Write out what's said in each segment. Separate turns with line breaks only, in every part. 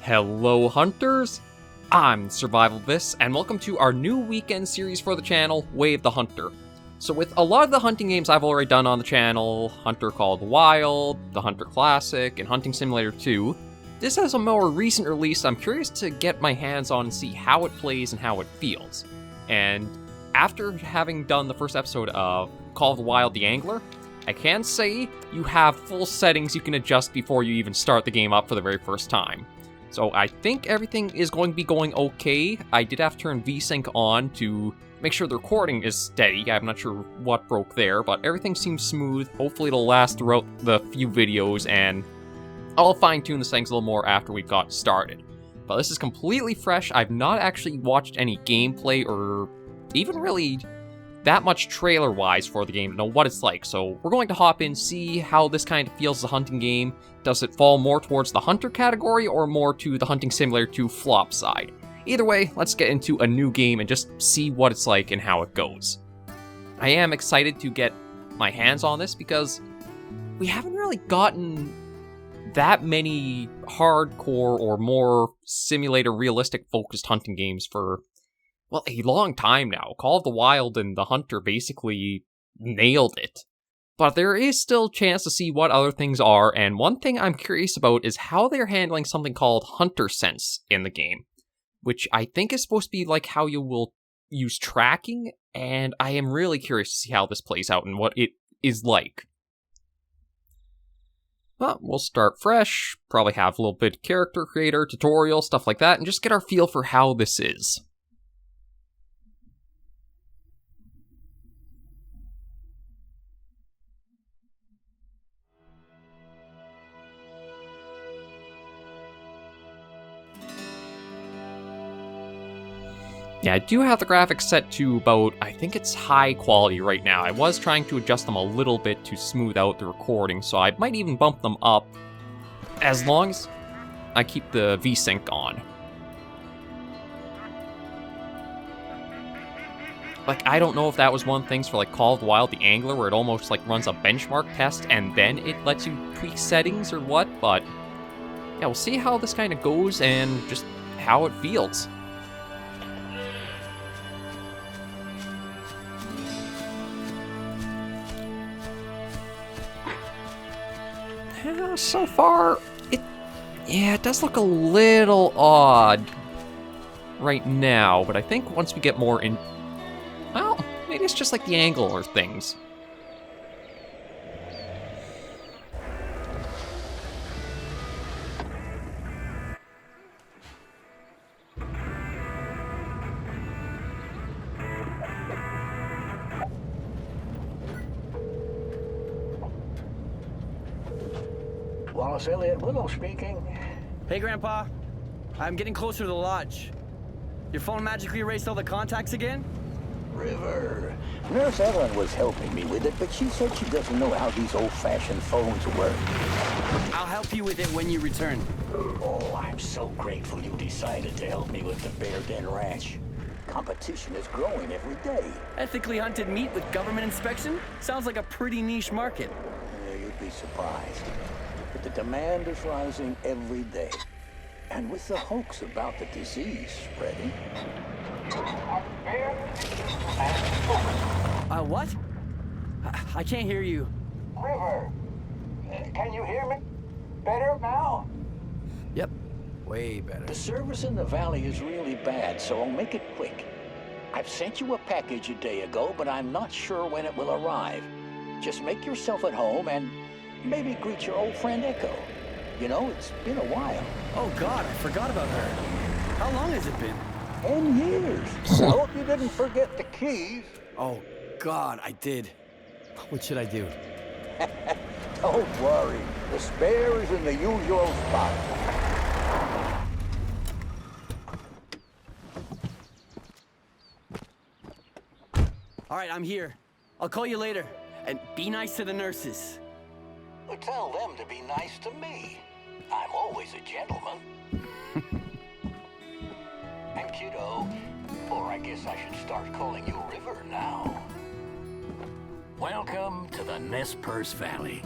Hello Hunters, I'm SurvivalVis, and welcome to our new weekend series for the channel, Way of the Hunter. So with a lot of the hunting games I've already done on the channel, Hunter Called Wild, the Hunter Classic, and Hunting Simulator 2, this has a more recent release I'm curious to get my hands on and see how it plays and how it feels. And after having done the first episode of Call of the Wild the Angler, I can say you have full settings you can adjust before you even start the game up for the very first time. So I think everything is going to be going okay. I did have to turn VSync on to make sure the recording is steady. I'm not sure what broke there, but everything seems smooth. Hopefully it'll last throughout the few videos, and I'll fine-tune the settings a little more after we got started. But this is completely fresh. I've not actually watched any gameplay or even really that much trailer-wise for the game to know what it's like. So we're going to hop in, see how this kind of feels as a hunting game. Does it fall more towards the hunter category or more to the Hunting Simulator 2 flop side? Either way, let's get into a new game and just see what it's like and how it goes. I am excited to get my hands on this because we haven't really gotten that many hardcore or more simulator realistic focused hunting games for, well, a long time now. Call of the Wild and the Hunter basically nailed it. But there is still a chance to see what other things are, and one thing I'm curious about is how they're handling something called Hunter Sense in the game, which I think is supposed to be like how you will use tracking, and I am really curious to see how this plays out and what it is like. Well, we'll start fresh, probably have a little bit of character creator, tutorial, stuff like that, and just get our feel for how this is. Yeah, I do have the graphics set to about, I think it's high quality right now. I was trying to adjust them a little bit to smooth out the recording, so I might even bump them up as long as I keep the VSync on. Like, I don't know if that was one of the things for like Call of the Wild the Angler, where it almost like runs a benchmark test and then it lets you tweak settings or what, but yeah, we'll see how this kind of goes and just how it feels. So far, it does look a little odd right now, but I think once we get more in, well, maybe it's just like the angle or things.
Wallace Elliott Willow speaking.
Hey, Grandpa. I'm getting closer to the lodge. Your phone magically erased all the contacts again?
River. Nurse Ellen was helping me with it, but she said she doesn't know how these old-fashioned phones work.
I'll help you with it when you return.
Oh, I'm so grateful you decided to help me with the Bear Den Ranch. Competition is growing every day.
Ethically hunted meat with government inspection? Sounds like a pretty niche market.
Yeah, you'd be surprised. But the demand is rising every day. And with the hoax about the disease spreading...
What? I can't hear you.
River, can you hear me better now?
Yep, way better.
The service in the valley is really bad, so I'll make it quick. I've sent you a package a day ago, but I'm not sure when it will arrive. Just make yourself at home and maybe greet your old friend Echo. You know, it's been a while.
Oh God, I forgot about her. How long has it been?
10 years. I hope you didn't forget the keys.
Oh God, I did. What should I do?
Don't worry. The spare is in the usual spot.
All right, I'm here. I'll call you later. And be nice to the nurses.
Tell them to be nice to me. I'm always a gentleman. And kiddo, or I guess I should start calling you River now. Welcome to the Nez Perce Valley.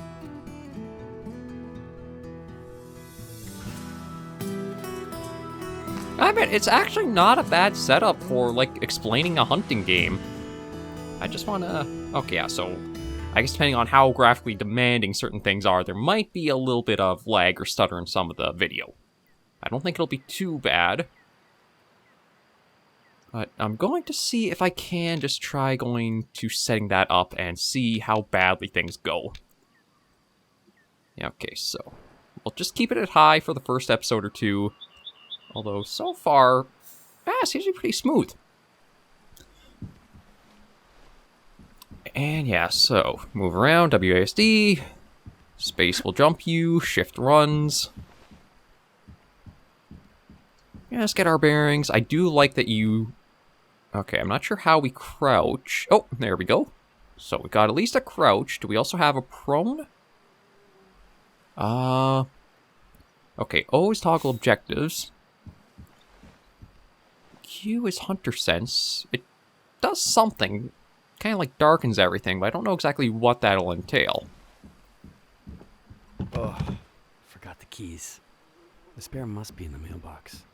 I bet it's actually not a bad setup for, like, explaining a hunting game. I just wanna... Okay, yeah, so... I guess depending on how graphically demanding certain things are, there might be a little bit of lag or stutter in some of the video. I don't think it'll be too bad. But I'm going to see if I can just try going to setting that up and see how badly things go. Yeah, okay, so... We'll just keep it at high for the first episode or two. Although, so far, it seems to be pretty smooth. And yeah, so, move around, WASD, space will jump you, shift runs. Yeah, let's get our bearings. I do like that you... Okay, I'm not sure how we crouch. Oh, there we go. So we got at least a crouch. Do we also have a prone? Okay, O is toggle objectives. Q is hunter sense. It does something. Kind of like darkens everything, but I don't know exactly what that'll entail.
Oh, forgot the keys. The spare must be in the mailbox.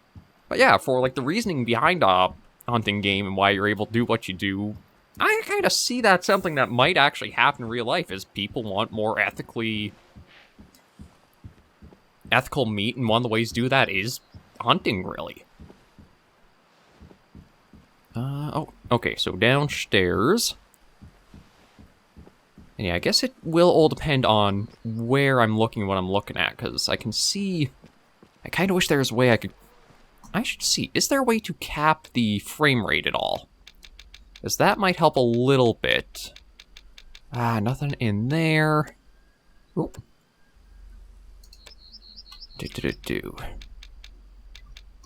But yeah, for like the reasoning behind a hunting game and why you're able to do what you do, I kind of see that something that might actually happen in real life is people want more ethical meat, and one of the ways to do that is hunting, really. Oh, okay, so downstairs. And yeah, I guess it will all depend on where I'm looking and what I'm looking at, because I can see... I kind of wish there was a way I could... I should see, is there a way to cap the frame rate at all? Because that might help a little bit. Nothing in there. Oop.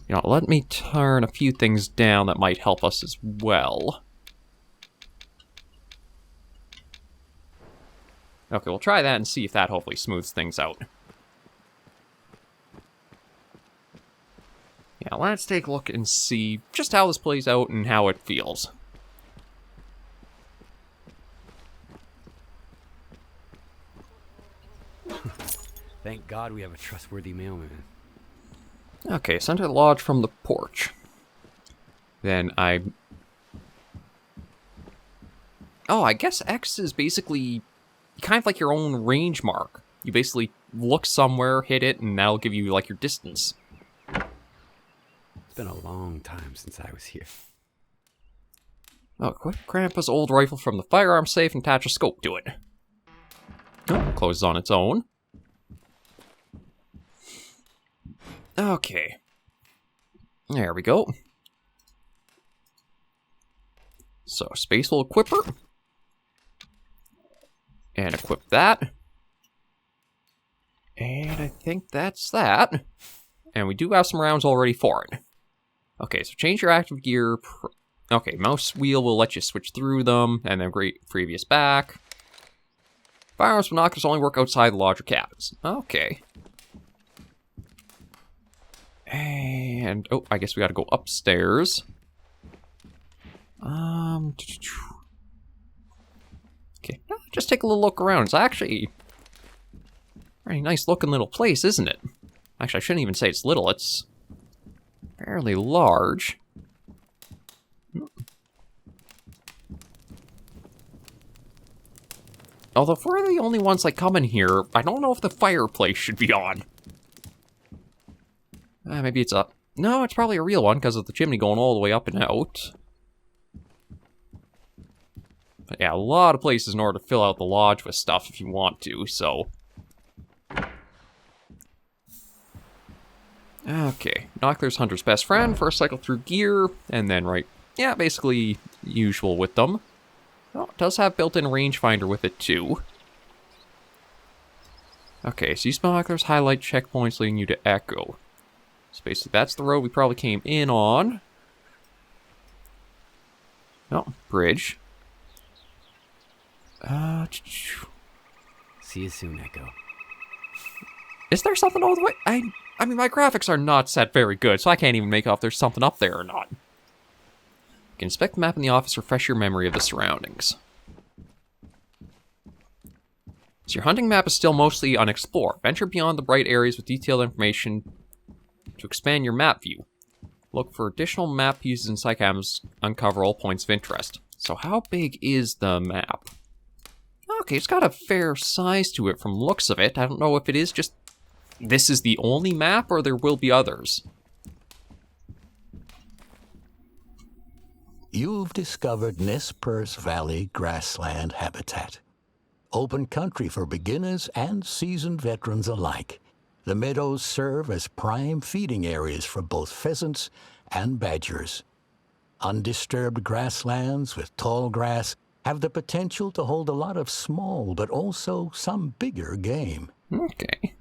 You know, let me turn a few things down that might help us as well. Okay, we'll try that and see if that hopefully smooths things out. Yeah, let's take a look and see just how this plays out and how it feels.
Thank God we have a trustworthy mailman.
Okay, center the lodge from the porch. Then Oh, I guess X is basically kind of like your own range mark. You basically look somewhere, hit it, and that'll give you, like, your distance.
It's been a long time since I was here.
Oh, equip Grandpa's old rifle from the firearm safe and attach a scope to it. Oh, closes on its own. Okay. There we go. So, space will equip her. And equip that. And I think that's that. And we do have some rounds already for it. Okay, so change your active gear. Okay, mouse wheel will let you switch through them, and then great previous back. Firearms binoculars only work outside the lodge or cabins. Okay. And, oh, I guess we gotta go upstairs. Okay, just take a little look around. It's actually a very nice looking little place, isn't it? Actually, I shouldn't even say it's little, it's fairly large. Although, if we're the only ones like coming here, I don't know if the fireplace should be on. Maybe it's up. No, it's probably a real one because of the chimney going all the way up and out. But yeah, a lot of places in order to fill out the lodge with stuff if you want to, so... Okay, binoculars hunter's best friend. First cycle through gear, and then yeah, basically usual with them. Oh, it does have built-in rangefinder with it too. Okay, so use binoculars, highlight checkpoints leading you to Echo. So basically that's the road we probably came in on. Oh, bridge.
See you soon, Echo.
Is there something all the way? I mean, my graphics are not set very good, so I can't even make out if there's something up there or not. You can inspect the map in the office, refresh your memory of the surroundings. So your hunting map is still mostly unexplored. Venture beyond the bright areas with detailed information to expand your map view. Look for additional map pieces in psychams, uncover all points of interest. So how big is the map? Okay, it's got a fair size to it from looks of it. I don't know if it is just this is the only map or there will be others.
You've discovered Nez Perce Valley grassland habitat. Open country for beginners and seasoned veterans alike. The meadows serve as prime feeding areas for both pheasants and badgers. Undisturbed grasslands with tall grass have the potential to hold a lot of small but also some bigger game.
Okay.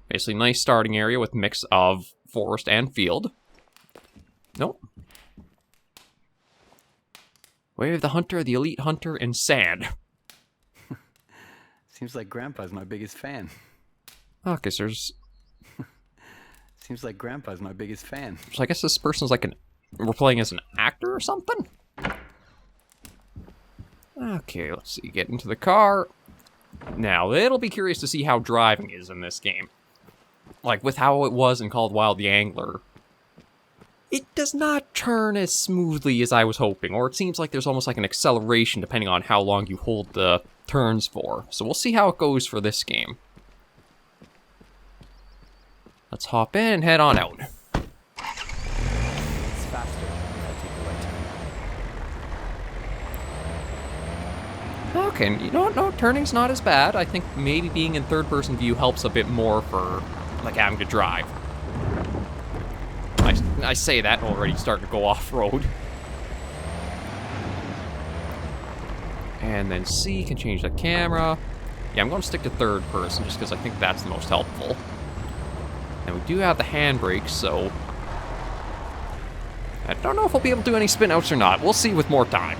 Basically, nice starting area with mix of forest and field. Nope. Way of the Hunter, the Elite Hunter, and sand.
Seems like Grandpa's my biggest fan.
Okay, so there's...
Seems like Grandpa's my biggest fan.
So I guess this person's like we're playing as an actor or something? Okay, let's see. Get into the car. Now, it'll be curious to see how driving is in this game. Like, with how it was in Called Wild the Angler. It does not turn as smoothly as I was hoping, or it seems like there's almost like an acceleration depending on how long you hold the turns for. So we'll see how it goes for this game. Let's hop in and head on out.
It's faster if I take the right turn.
Okay, you know what? No, turning's not as bad. I think maybe being in third-person view helps a bit more for, like, having to drive. I say that and already starting to go off-road. And then C can change the camera. Yeah, I'm going to stick to third person just because I think that's the most helpful. And we do have the handbrake, so... I don't know if we'll be able to do any spin-outs or not. We'll see with more time.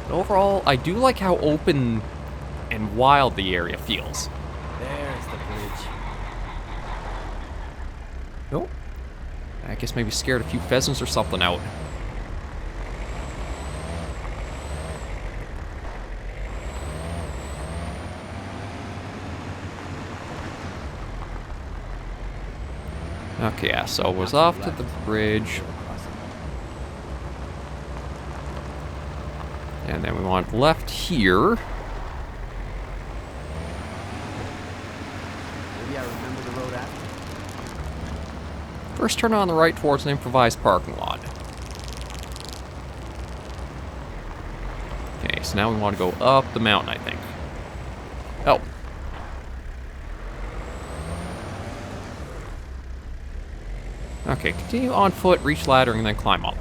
But overall, I do like how open and wild the area feels.
There's the bridge.
Oh. I guess maybe scared a few pheasants or something out. Okay, yeah, so it was off to the bridge. And then we want left here.
Maybe I remember the road after.
First turn on the right towards an improvised parking lot. Okay, so now we want to go up the mountain, I think. Oh. Okay, continue on foot, reach ladder, and then climb up.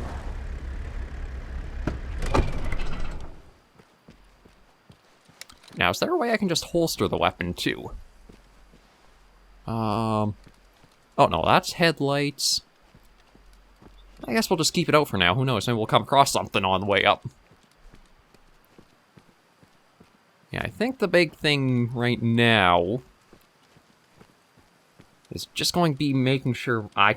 Now, is there a way I can just holster the weapon, too? Oh, no, that's headlights. I guess we'll just keep it out for now. Who knows? Maybe we'll come across something on the way up. Yeah, I think the big thing right now is just going to be making sure my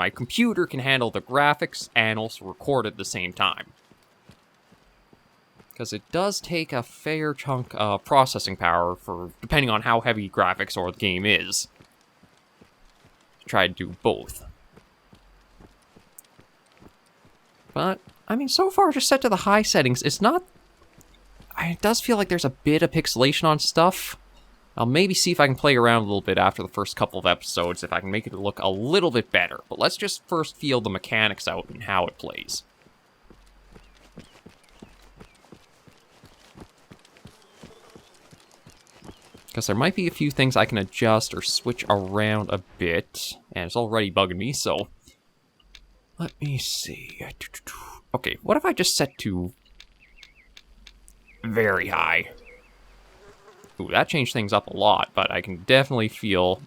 computer can handle the graphics and also record at the same time. Because it does take a fair chunk of processing power for depending on how heavy graphics or the game is. Try to do both. But, I mean, so far just set to the high settings, it's not... It does feel like there's a bit of pixelation on stuff. I'll maybe see if I can play around a little bit after the first couple of episodes, if I can make it look a little bit better. But let's just first feel the mechanics out and how it plays. Because there might be a few things I can adjust or switch around a bit. And it's already bugging me, so... Let me see. Okay, what if I just set to... very high? Ooh, that changed things up a lot, but I can definitely feel...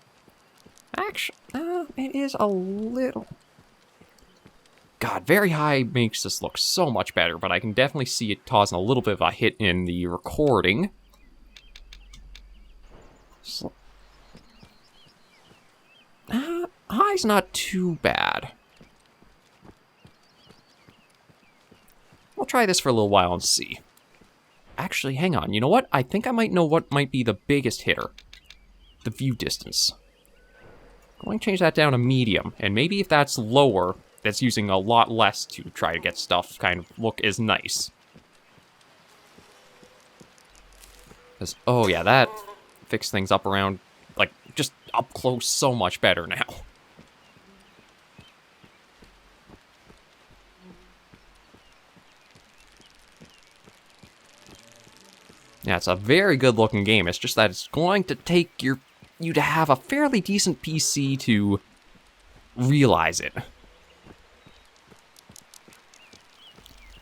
Actually, it is a little... God, very high makes this look so much better, but I can definitely see it causing a little bit of a hit in the recording. So... high's not too bad. We'll try this for a little while and see. Actually, hang on. You know what? I think I might know what might be the biggest hitter. The view distance. Going to change that down to medium, and maybe if that's lower, that's using a lot less to try to get stuff kind of look as nice. 'Cause, oh yeah, that fixed things up around, like, just up close so much better now. Yeah, it's a very good looking game. It's just that it's going to take you to have a fairly decent PC to realize it.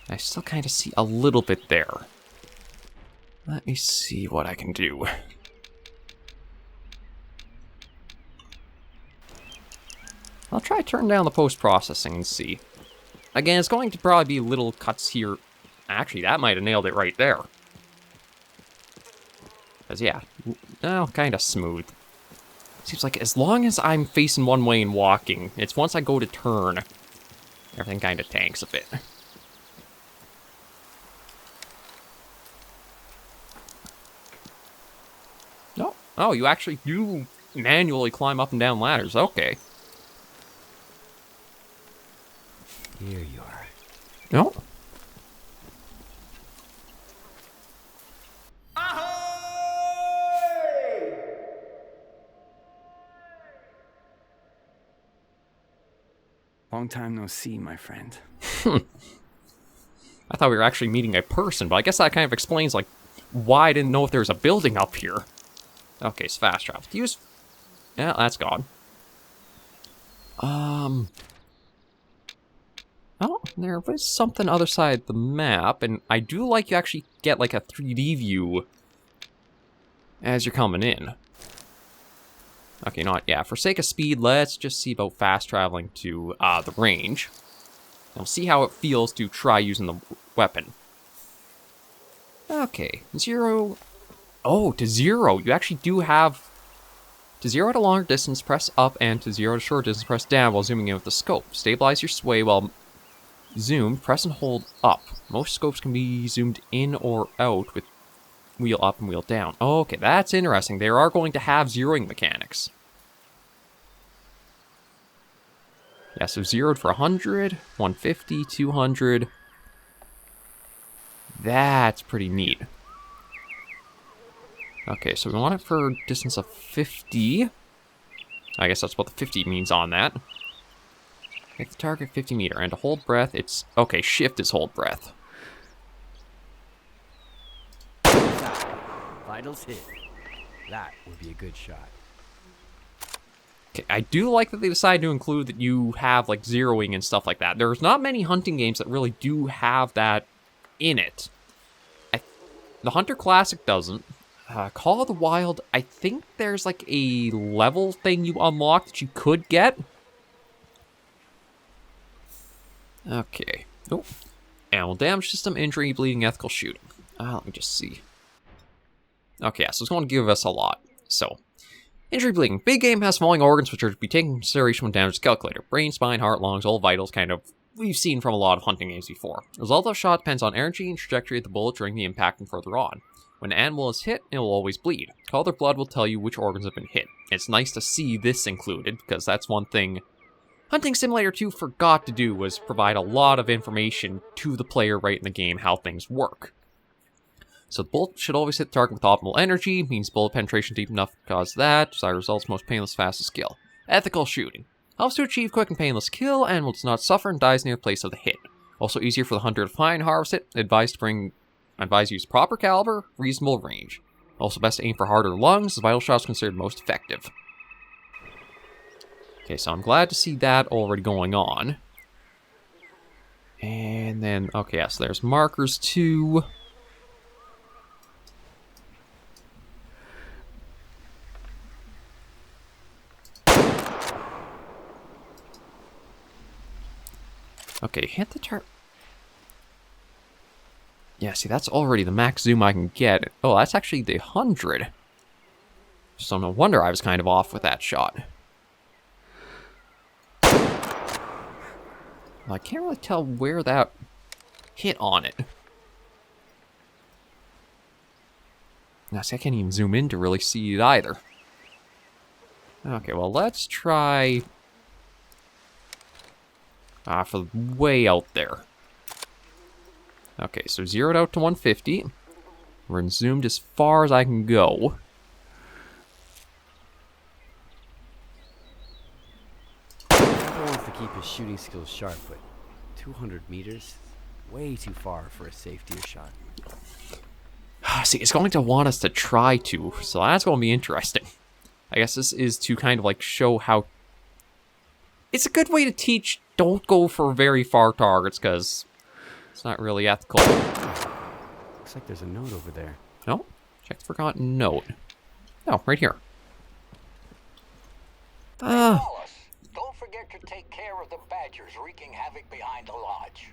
I still kind of see a little bit there. Let me see what I can do. I'll try to turn down the post-processing and see. Again, it's going to probably be little cuts here. Actually, that might have nailed it right there. Because, yeah, well, kind of smooth. Seems like as long as I'm facing one way and walking, it's once I go to turn, everything kind of tanks a bit. No. Oh, you actually do manually climb up and down ladders. Okay.
Here you are.
No.
Long time no see, my friend.
I thought we were actually meeting a person, but I guess that kind of explains, like, why I didn't know if there was a building up here. Okay, it's fast travel. Use... Yeah, that's gone. Oh, there was something other side of the map, and I do like you actually get, like, a 3D view as you're coming in. Okay, yeah, for sake of speed, let's just see about fast traveling to the range. And we'll see how it feels to try using the weapon. Okay, 0... Oh, to 0, you actually do have... To 0 at a longer distance, press up, and to 0 at a short distance, press down while zooming in with the scope. Stabilize your sway while zoomed, press and hold up. Most scopes can be zoomed in or out with wheel up and wheel down. Okay, that's interesting. They are going to have zeroing mechanics. Yeah, so zeroed for 100, 150, 200. That's pretty neat. Okay, so we want it for a distance of 50. I guess that's what the 50 means on that. Make the target 50 meter, and to hold breath, it's... Okay, shift is hold breath.
Vitals hit. That would be a good shot.
Okay, I do like that they decided to include that you have, like, zeroing and stuff like that. There's not many hunting games that really do have that in it. The Hunter Classic doesn't. Call of the Wild, I think there's, like, a level thing you unlock that you could get. Okay. Oh. Animal damage system, injury, bleeding, ethical shooting. Let me just see. Okay, so it's going to give us a lot. So, injury, bleeding. Big game has falling organs which are to be taken into consideration when damage is calculated. Brain, spine, heart, lungs, all vitals, kind of, we've seen from a lot of hunting games before. The result of a shot depends on energy and trajectory of the bullet during the impact and further on. When an animal is hit, it will always bleed. Color of blood will tell you which organs have been hit. It's nice to see this included, because that's one thing Hunting Simulator 2 forgot to do, was provide a lot of information to the player right in the game how things work. So the bullet should always hit the target with optimal energy, means bullet penetration deep enough to cause that. Desired results, most painless, fastest kill. Ethical shooting. Helps to achieve quick and painless kill, animal does not suffer and dies near the place of the hit. Also easier for the hunter to find and harvest it. Advised to use proper caliber, reasonable range. Also best to aim for heart or lungs, as vital shots considered most effective. Okay, so I'm glad to see that already going on. And then, okay, yeah, so there's markers too. Okay, hit the target. Yeah, see, that's already the max zoom I can get. Oh, that's actually the 100. So no wonder I was kind of off with that shot. I can't really tell where that hit on it. Now, see, I can't even zoom in to really see it either. Okay, well, let's try... for way out there. Okay, so zeroed out to 150. We're zoomed as far as I can go.
He wants to keep his shooting skills sharp, but 200 meters? Way too far for a safety shot.
See, it's going to want us to try to, so that's going to be interesting. I guess this is to kind of like show how... It's a good way to teach, don't go for very far targets, because it's not really ethical.
Looks like there's a note over there.
No? Check the forgotten note. No, right here.
Wallace, don't forget to take care of the badgers wreaking havoc behind the lodge.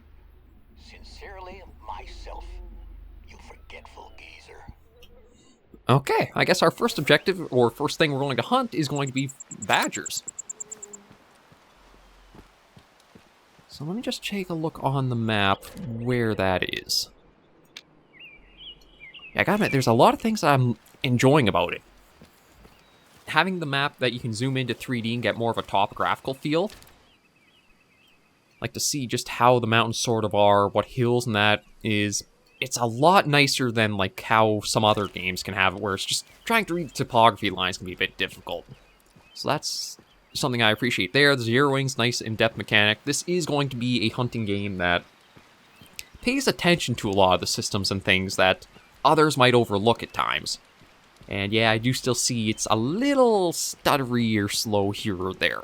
Sincerely, myself. You forgetful geezer.
Okay, I guess our first objective, or first thing we're going to hunt, is going to be badgers. So let me just take a look on the map where that is. Yeah, I gotta admit, there's a lot of things I'm enjoying about it. Having the map that you can zoom into 3D and get more of a topographical feel. Like to see just how the mountains sort of are, what hills and that is. It's a lot nicer than like how some other games can have it, where it's just trying to read topography lines can be a bit difficult. So that's something I appreciate there. The zeroing's nice in-depth mechanic. This is going to be a hunting game that pays attention to a lot of the systems and things that others might overlook at times. And yeah, I do still see it's a little stuttery or slow here or there.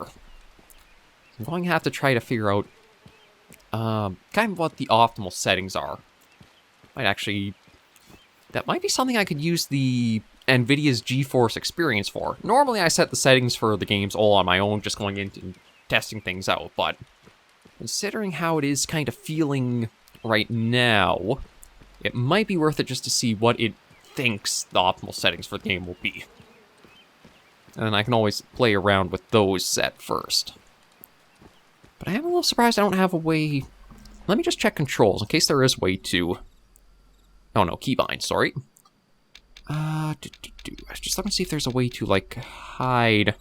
I'm going to have to try to figure out kind of what the optimal settings are. That might be something I could use the NVIDIA's GeForce Experience for. Normally I set the settings for the games all on my own, just going into and testing things out, but considering how it is kind of feeling right now, it might be worth it just to see what it thinks the optimal settings for the game will be. And I can always play around with those set first. But I am a little surprised I don't have a way... Let me just check controls, in case there is a way to... Oh no, keybind, sorry. I was just looking to see if there's a way to, like, hide...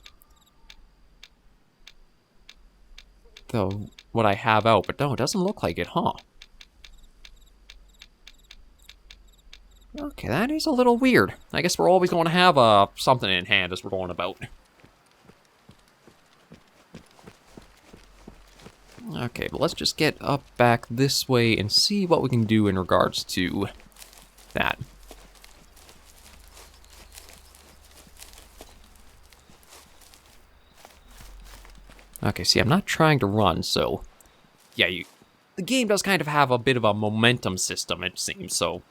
what I have out, but no, it doesn't look like it, huh? Okay, that is a little weird. I guess we're always going to have something in hand as we're going about. Okay, but let's just get up back this way and see what we can do in regards to that. Okay, see, I'm not trying to run, so... Yeah, the game does kind of have a bit of a momentum system, it seems, so...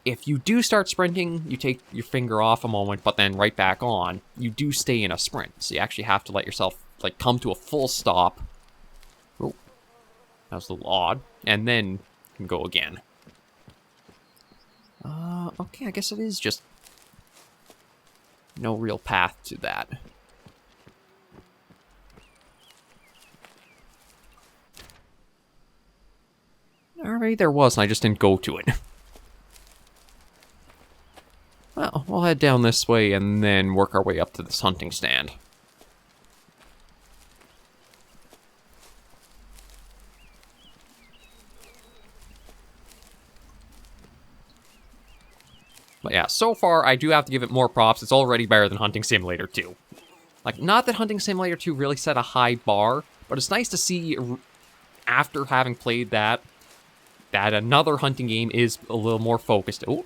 If you do start sprinting, you take your finger off a moment, but then right back on, you do stay in a sprint. So you actually have to let yourself, like, come to a full stop. Oh, that was a little odd. And then you can go again. Okay, I guess it is just no real path to that. Alright, there was, and I just didn't go to it. Well, we'll head down this way and then work our way up to this hunting stand. But yeah, so far, I do have to give it more props. It's already better than Hunting Simulator 2. Like, not that Hunting Simulator 2 really set a high bar, but it's nice to see, after having played that another hunting game is a little more focused. Oh,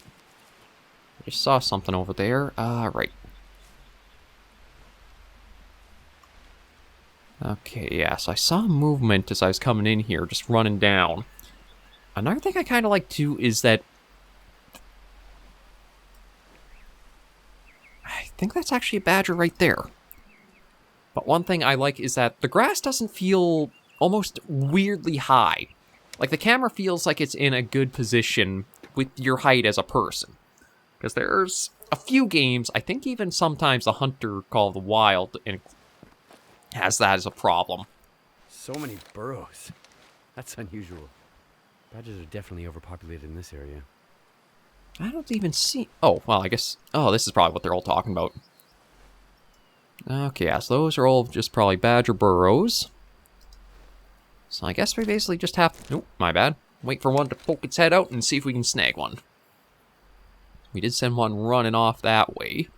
I just saw something over there. Right. Okay, yeah, so I saw movement as I was coming in here, just running down. Another thing I kind of like, too, is that... I think that's actually a badger right there. But one thing I like is that the grass doesn't feel almost weirdly high. Like, the camera feels like it's in a good position with your height as a person. Because there's a few games, I think even sometimes the Hunter Call of the Wild has that as a problem.
So many burrows. That's unusual. Badgers are definitely overpopulated in this area.
I don't even see... Oh, well, I guess... Oh, this is probably what they're all talking about. Okay, yeah, so those are all just probably badger burrows. So I guess we basically just have to... Nope, my bad. Wait for one to poke its head out and see if we can snag one. We did send one running off that way.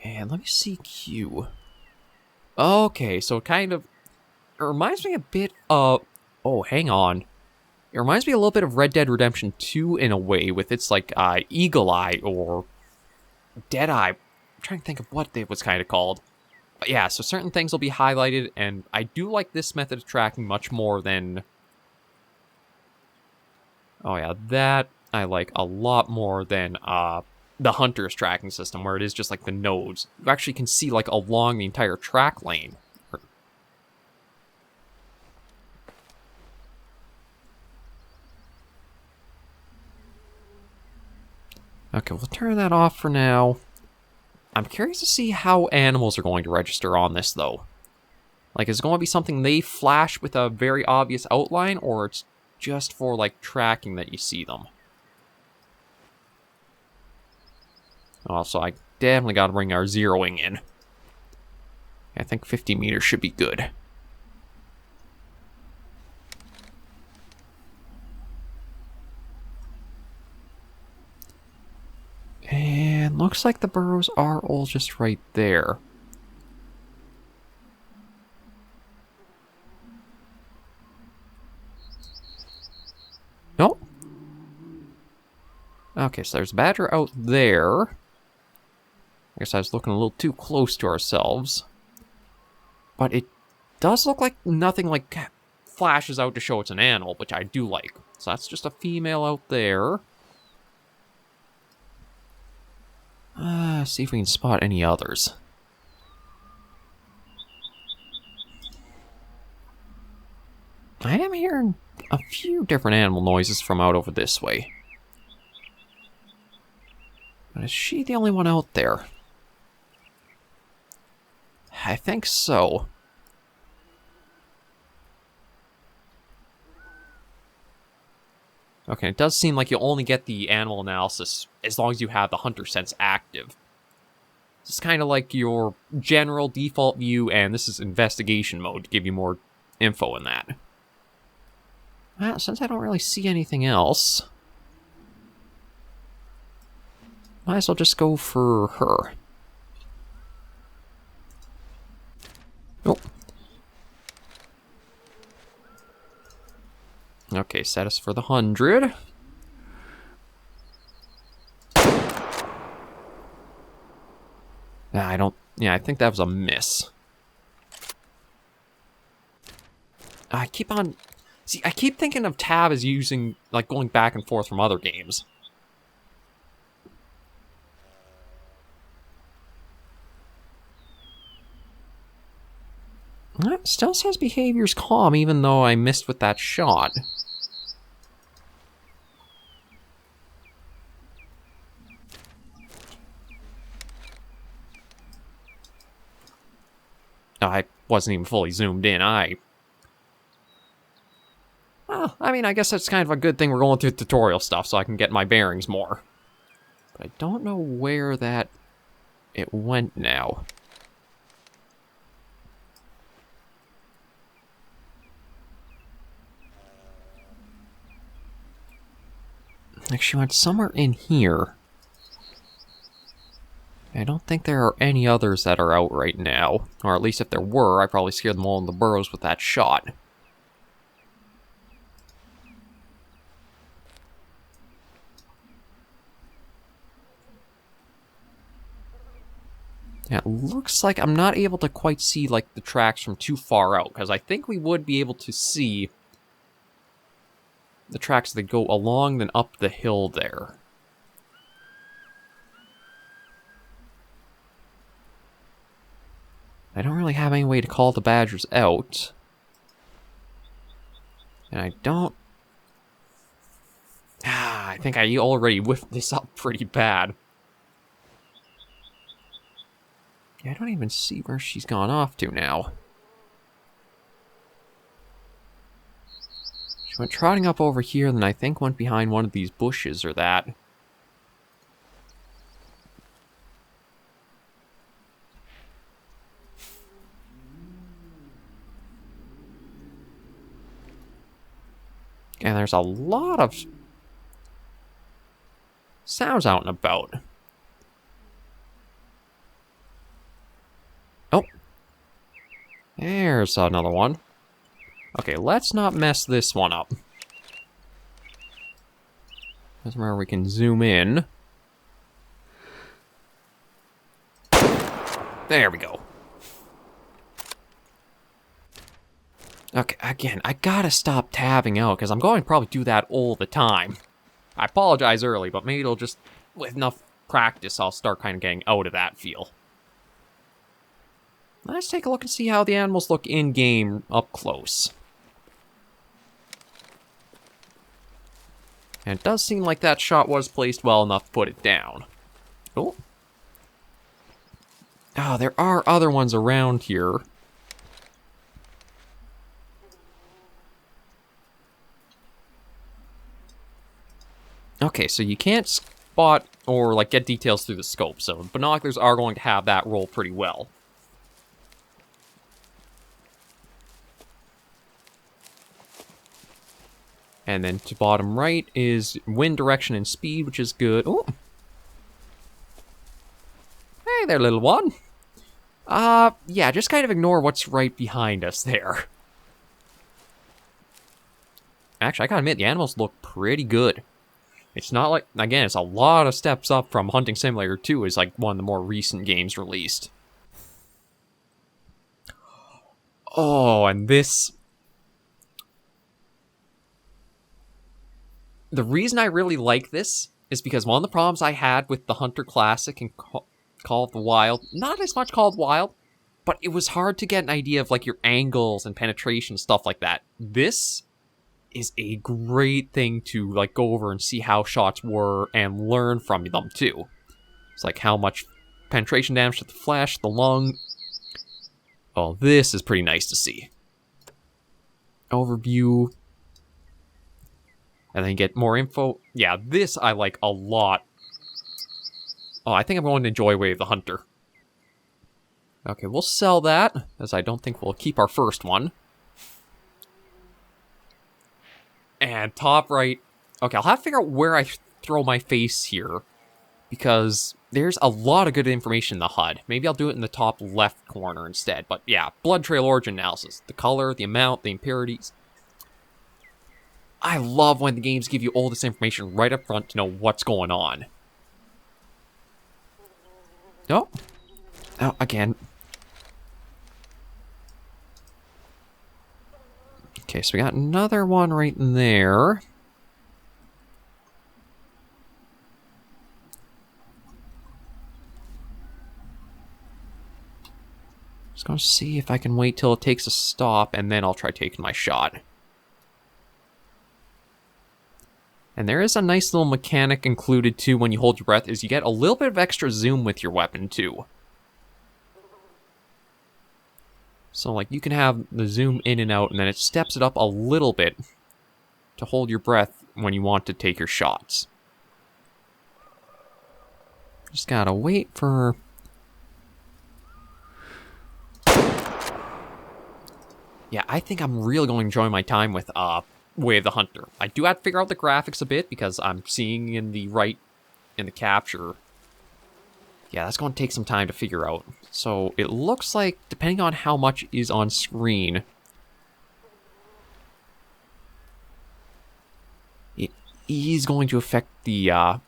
And let me see Q. Okay, so it reminds me a bit of... Oh, hang on. It reminds me a little bit of Red Dead Redemption 2 in a way, with its, like, Eagle Eye or Dead Eye. I'm trying to think of what it was kind of called. But yeah, so certain things will be highlighted, and I do like this method of tracking much more than... Oh yeah, that I like a lot more than, the Hunter's tracking system, where it is just like the nodes. You actually can see, like, along the entire track lane. Okay, we'll turn that off for now. I'm curious to see how animals are going to register on this, though. Like, is it going to be something they flash with a very obvious outline, or it's just for, like, tracking that you see them? Also, I definitely got to bring our zeroing in. I think 50 meters should be good. And looks like the burrows are all just right there. Nope. Okay, so there's a badger out there. I guess I was looking a little too close to ourselves. But it does look like nothing like flashes out to show it's an animal, which I do like. So that's just a female out there. See if we can spot any others. I am hearing a few different animal noises from out over this way. But is she the only one out there? I think so. Okay, it does seem like you only get the animal analysis as long as you have the hunter sense active. It's kind of like your general default view, and this is investigation mode to give you more info in that. Well, since I don't really see anything else, might as well just go for her. Nope. Okay, set us for the 100. I think that was a miss. I keep thinking of tab as using, like, going back and forth from other games. It still says behavior's calm, even though I missed with that shot. I wasn't even fully zoomed in. Well, I mean, I guess that's kind of a good thing we're going through tutorial stuff, so I can get my bearings more. But I don't know where it went now. Like, she went somewhere in here. I don't think there are any others that are out right now. Or at least if there were, I probably scared them all in the burrows with that shot. Yeah, it looks like I'm not able to quite see, like, the tracks from too far out, because I think we would be able to see the tracks that go along and up the hill there. I don't really have any way to call the badgers out. And I don't... I think I already whiffed this up pretty bad. Yeah, I don't even see where she's gone off to now. She went trotting up over here, and then I think went behind one of these bushes or that. And there's a lot of sounds out and about. Oh. There's another one. Okay, let's not mess this one up. That's where we can zoom in. There we go. Okay, again, I gotta stop tabbing out, because I'm going to probably do that all the time. I apologize early, but maybe it'll just, with enough practice, I'll start kind of getting out of that feel. Let's take a look and see how the animals look in-game up close. And it does seem like that shot was placed well enough to put it down. Oh. Oh, there are other ones around here. Okay, so you can't spot or like get details through the scope, so binoculars are going to have that role pretty well. And then to bottom right is wind direction and speed, which is good. Oh. Hey there, little one. Yeah, just kind of ignore what's right behind us there. Actually, I gotta admit, the animals look pretty good. It's not like, again, it's a lot of steps up from Hunting Simulator 2 is like one of the more recent games released. Oh, and this... The reason I really like this is because one of the problems I had with the Hunter Classic and Call of the Wild, not as much Call of the Wild, but it was hard to get an idea of like your angles and penetration, stuff like that. This is a great thing to like go over and see how shots were and learn from them too. It's like how much penetration damage to the flesh, the lung. Oh, this is pretty nice to see. Overview. And then get more info. Yeah, this I like a lot. Oh, I think I'm going to enjoy Way of the Hunter. Okay, we'll sell that, as I don't think we'll keep our first one. And top right. Okay, I'll have to figure out where I throw my face here, because there's a lot of good information in the HUD. Maybe I'll do it in the top left corner instead. But yeah, blood trail origin analysis. The color, the amount, the impurities. I love when the games give you all this information right up front to know what's going on. Oh. Oh, again. Okay, so we got another one right in there. Just gonna see if I can wait till it takes a stop, and then I'll try taking my shot. And there is a nice little mechanic included too when you hold your breath, is you get a little bit of extra zoom with your weapon too. So like you can have the zoom in and out, and then it steps it up a little bit to hold your breath when you want to take your shots. Just gotta wait for... Yeah, I think I'm really going to enjoy my time with Way of the Hunter. I do have to figure out the graphics a bit because I'm seeing in the capture. Yeah, that's going to take some time to figure out. So it looks like, depending on how much is on screen, it is going to affect the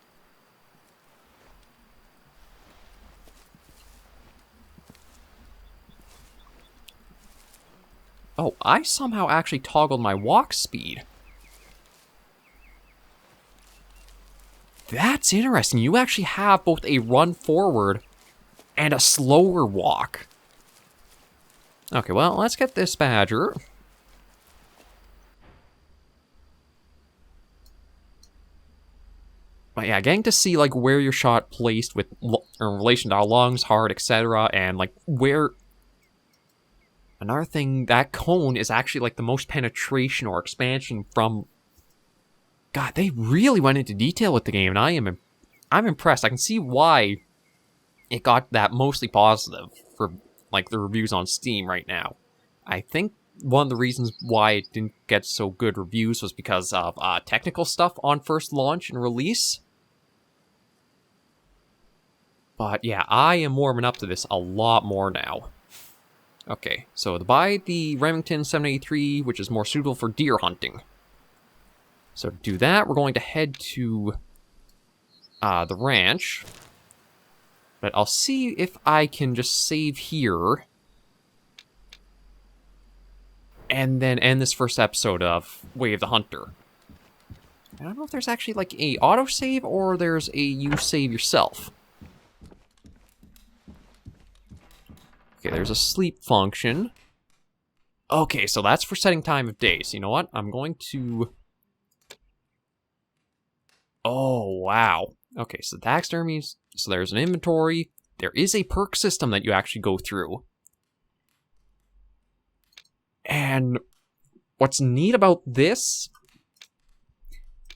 Oh, I somehow actually toggled my walk speed. That's interesting. You actually have both a run forward and a slower walk. Okay, well, let's get this badger. But yeah, getting to see like where your shot placed with in relation to our lungs, heart, etc., and like where... Another thing, that cone is actually like the most penetration or expansion from... God, they really went into detail with the game, and I'm impressed. I can see why it got that mostly positive for like the reviews on Steam right now. I think one of the reasons why it didn't get so good reviews was because of technical stuff on first launch and release. But yeah, I am warming up to this a lot more now. Okay, so to buy the Remington 783, which is more suitable for deer hunting. So to do that, we're going to head to the ranch. But I'll see if I can just save here. And then end this first episode of Way of the Hunter. I don't know if there's actually like a autosave or there's a you save yourself. Okay, there's a sleep function. Okay, so that's for setting time of day. So you know what? I'm going to... Oh, wow. Okay, so taxidermies. So there's an inventory. There is a perk system that you actually go through. And what's neat about this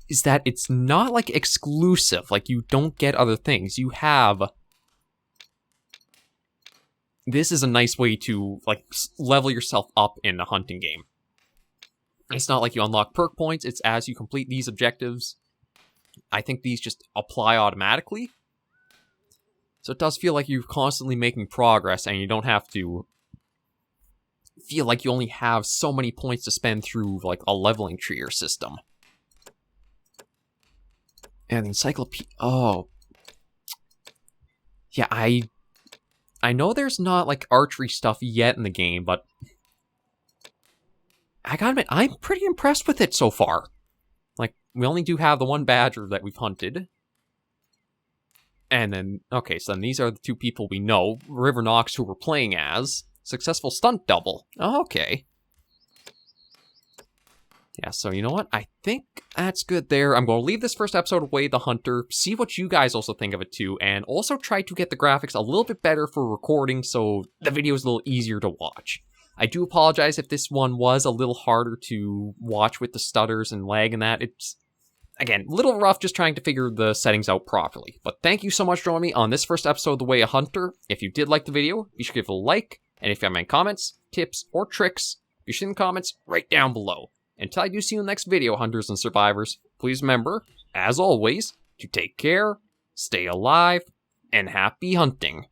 is that it's not like exclusive. Like you don't get other things. You have... This is a nice way to like level yourself up in a hunting game. It's not like you unlock perk points. It's as you complete these objectives. I think these just apply automatically. So it does feel like you're constantly making progress and you don't have to feel like you only have so many points to spend through like a leveling tree or system. And the encyclopedia... Oh. Yeah, I know there's not like archery stuff yet in the game, but I gotta admit, I'm pretty impressed with it so far. Like, we only do have the one badger that we've hunted. And then, okay, so then these are the two people we know. River Knox, who we're playing as. Successful stunt double. Oh, okay. Yeah, so you know what? I think that's good there. I'm going to leave this first episode of Way the Hunter, see what you guys also think of it too, and also try to get the graphics a little bit better for recording so the video is a little easier to watch. I do apologize if this one was a little harder to watch with the stutters and lag and that. It's, again, a little rough just trying to figure the settings out properly. But thank you so much for joining me on this first episode of The Way of Hunter. If you did like the video, be sure to give it a like, and if you have any comments, tips, or tricks, be sure in the comments right down below. Until I do see you in the next video, Hunters and Survivors, please remember, as always, to take care, stay alive, and happy hunting.